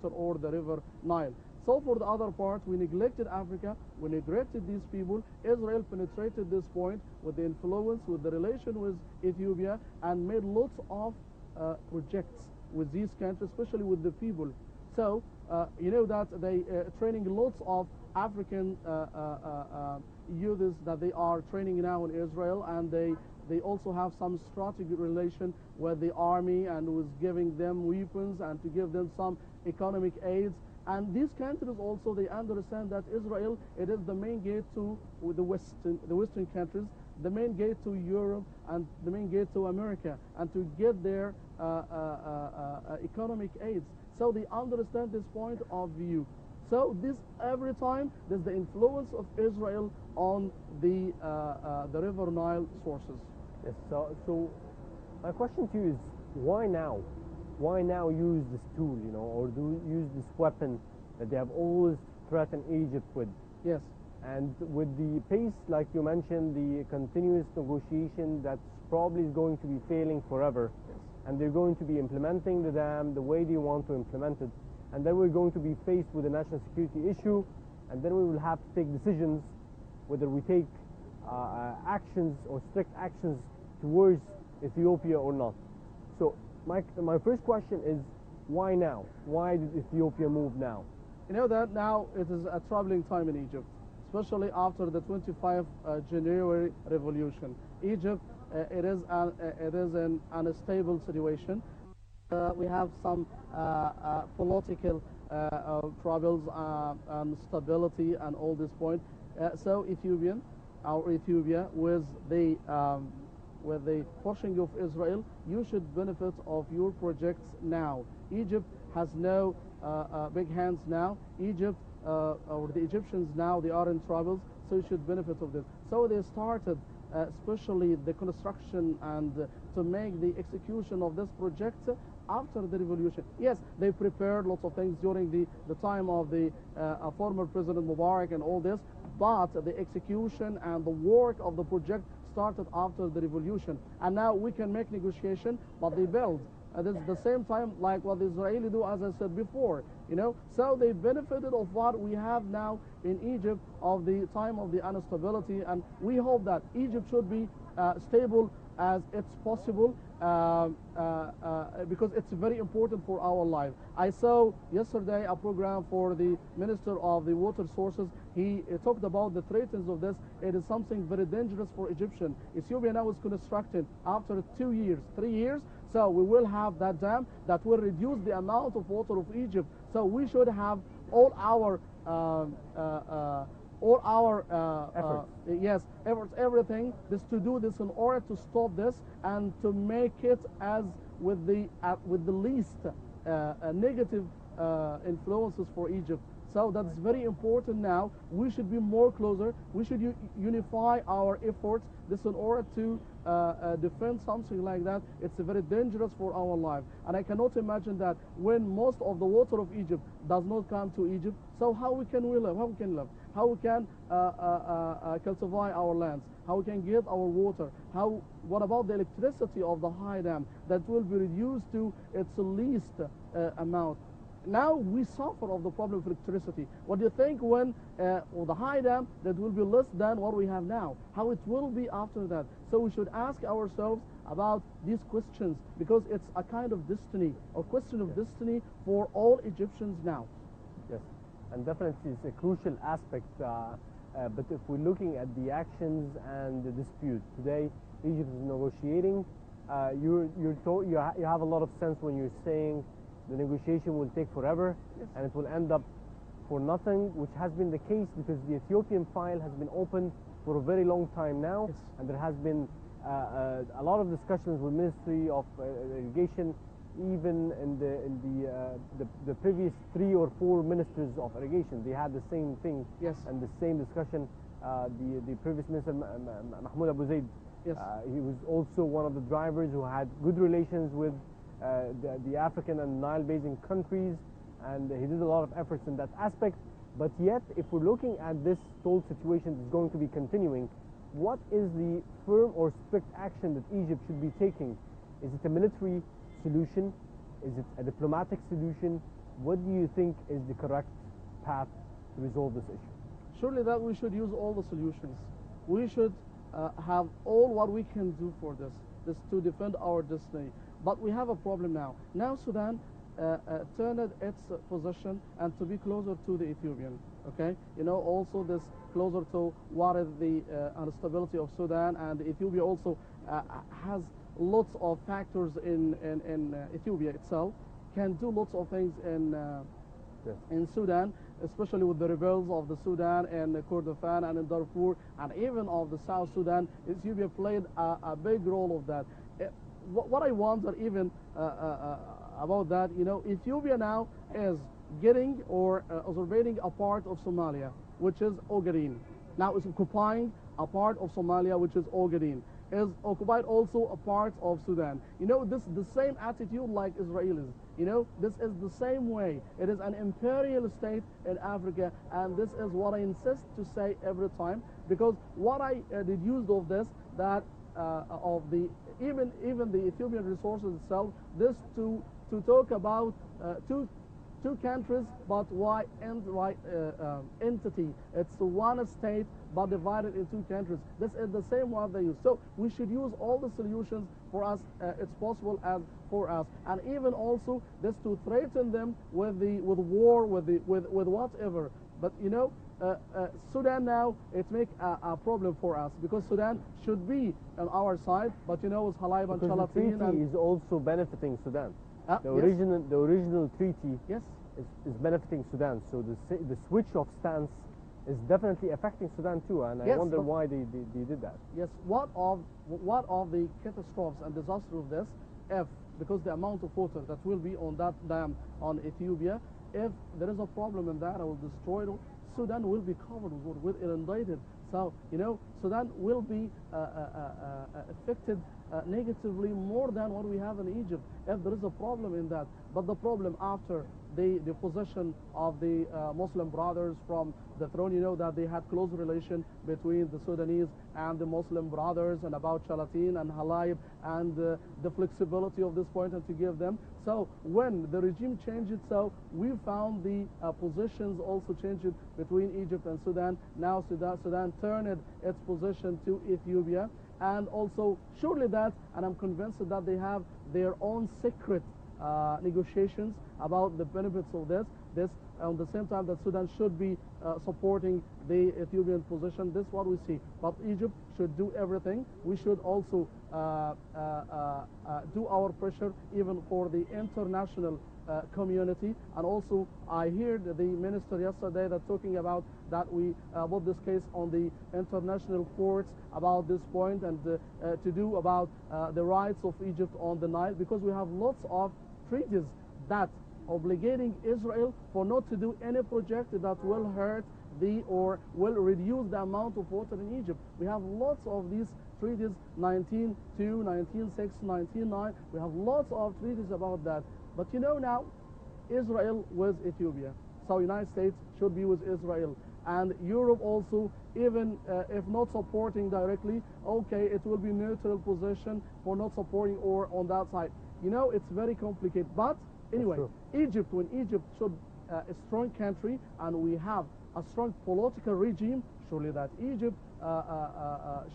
or the river Nile. So for the other part, we neglected Africa, we neglected these people. Israel penetrated this point with the influence, with the relation with Ethiopia, and made lots of projects with these countries, especially with the people. So you know that they training lots of African youths that they are training now in Israel, and they also have some strategic relation with the army and with giving them weapons and to give them some economic aids. And these countries also, they understand that Israel, it is the main gate to the Western countries, the main gate to Europe, and the main gate to America, and to get their economic aids. So they understand this point of view. So this every time there's the influence of Israel on the River Nile sources. Yes. So my question to you is, why now? Why now use this tool, or do use this weapon that they have always threatened Egypt with? Yes. And with the pace, like you mentioned, the continuous negotiation that's probably is going to be failing forever. Yes. And they're going to be implementing the dam the way they want to implement it. And then we're going to be faced with a national security issue, and then we will have to take decisions whether we take actions or strict actions towards Ethiopia or not. So my first question is, why now? Why did Ethiopia move now? You know that now it is a troubling time in Egypt, especially after the 25th January revolution. Egypt, it is an unstable situation. We have some political troubles and stability and all this point. So Ethiopia, with the pushing of Israel, you should benefit of your projects now. Egypt has no big hands now. Egypt or the Egyptians now, they are in troubles, so you should benefit of this. So they started especially the construction and to make the execution of this project after the revolution. Yes, they prepared lots of things during the time of the former President Mubarak and all this, but the execution and the work of the project started after the revolution. And now we can make negotiation, but they build. This is the same time like what the Israeli do, as I said before, So they benefited of what we have now in Egypt of the time of the instability, and we hope that Egypt should be stable as it's possible because it's very important for our life. I saw yesterday a program for the Minister of the Water Sources. He talked about the threats of this. It is something very dangerous for Egyptian. Ethiopia now is constructing after 2 years, 3 years. So we will have that dam that will reduce the amount of water of Egypt. So we should have all our efforts, everything this to do this in order to stop this and to make it as with the least negative influences for Egypt. So that's very important now. We should be more closer. We should unify our efforts. This in order to defend something like that. It's very dangerous for our life. And I cannot imagine that when most of the water of Egypt does not come to Egypt, so how we can live? How we can live? How we can cultivate our lands? How we can get our water? What about the electricity of the high dam that will be reduced to its least amount? Now we suffer of the problem of electricity. What do you think when the high dam that will be less than what we have now? How it will be after that? So we should ask ourselves about these questions, because it's a kind of destiny, or question of destiny for all Egyptians now. Yes, and definitely it's a crucial aspect. But if we're looking at the actions and the dispute today, Egypt is negotiating. You have a lot of sense when you're saying the negotiation will take forever. Yes. And it will end up for nothing, which has been the case because the Ethiopian file has been open for a very long time now. Yes. And there has been a lot of discussions with Ministry of Irrigation, even in the previous 3 or 4 ministers of irrigation. They had the same thing. Yes. And the same discussion. The previous minister, Mahmoud Abu Zaid, Yes. He was also one of the drivers who had good relations with the African and Nile basin countries, and he did a lot of efforts in that aspect. But yet, if we're looking at this whole situation that's going to be continuing, what is the firm or strict action that Egypt should be taking? Is it a military solution? Is it a diplomatic solution? what do you think is the correct path to resolve this issue? Surely that we should use all the solutions. We should have all what we can do for this to defend our destiny. But we have a problem now. Now Sudan turned its position and to be closer to the Ethiopian. Okay, you know, also this closer to what is the instability of Sudan, and Ethiopia also has lots of factors in Ethiopia itself, can do lots of things Yes. in Sudan, especially with the rebels of the Sudan and Kordofan and in Darfur and even of the South Sudan. Ethiopia played a big role of that. What I wonder even about that, you know, Ethiopia now is getting or usurpating a part of Somalia, which is Ogaden. Now it's occupying a part of Somalia, which is Ogaden. Is occupied also a part of Sudan. You know, this is the same attitude like Israelis. You know, this is the same way. It is an imperial state in Africa, and this is what I insist to say every time, because what I deduced of this, that of the even the Ethiopian resources itself, this to talk about two countries, but why entity? It's one state, but divided in two countries. This is the same one they use. So we should use all the solutions for us. It's possible as for us, and even also this to threaten them with war, with whatever. But you know, Sudan now it make a problem for us, because Sudan should be on our side, but you know, it's Halib and Because the Shalatin treaty is also benefiting Sudan. The yes. original treaty Yes. is benefiting Sudan. So the switch of stance is definitely affecting Sudan too, and I Yes, wonder but- why they did that. Yes, what of the catastrophes and disaster of this, if because the amount of water that will be on that dam on Ethiopia, if there is a problem in that, I will destroy it. Sudan will be covered with water, will inundated. So you know, Sudan will be affected negatively more than what we have in Egypt if there is a problem in that. But the problem after the possession of the Muslim brothers from the throne, you know that they had close relation between the Sudanese and the Muslim brothers, and about Shalatin and Halib, and the flexibility of this point and to give them. So when the regime changed it, so we found the positions also changed between Egypt and Sudan. Now Sudan turned its position to Ethiopia, and also surely that, and I'm convinced that they have their own secret negotiations about the benefits of this. At the same time that Sudan should be supporting the Ethiopian position. This is what we see. But Egypt should do everything. We should also do our pressure even for the international community. And also I heard the minister yesterday that talking about that we put this case on the international courts about this point, and to do about the rights of Egypt on the Nile, because we have lots of treaties that obligating Israel for not to do any project that will hurt or will reduce the amount of water in Egypt. We have lots of these treaties, 19.2, 19.6, 19.9. We have lots of treaties about that. But you know now, Israel with Ethiopia. So United States should be with Israel. And Europe also, even if not supporting directly, okay, it will be neutral position for not supporting or on that side. You know, it's very complicated. But anyway, Egypt, when Egypt should a strong country, and we have a strong political regime, surely that Egypt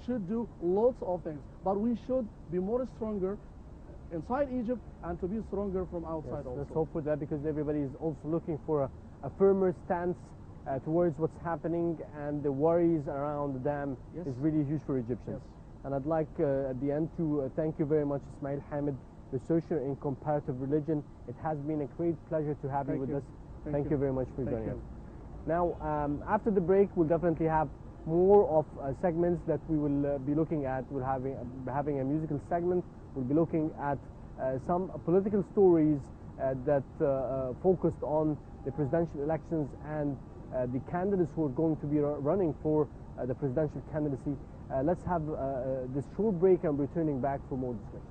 should do lots of things. But we should be more stronger inside Egypt and to be stronger from outside. Yes, also. let's hope for that, because everybody is also looking for a firmer stance towards what's happening, and the worries around the dam Yes. is really huge for Egyptians. Yes. And I'd like at the end to thank you very much, Ismail Hamid, researcher in comparative religion. It has been a great pleasure to have you with us. Thank you very much for joining us. Now, after the break, we'll definitely have more of segments that we will be looking at. We're having a musical segment. We'll be looking at some political stories that focused on the presidential elections and the candidates who are going to be running for the presidential candidacy. Let's have this short break and returning back for more discussions.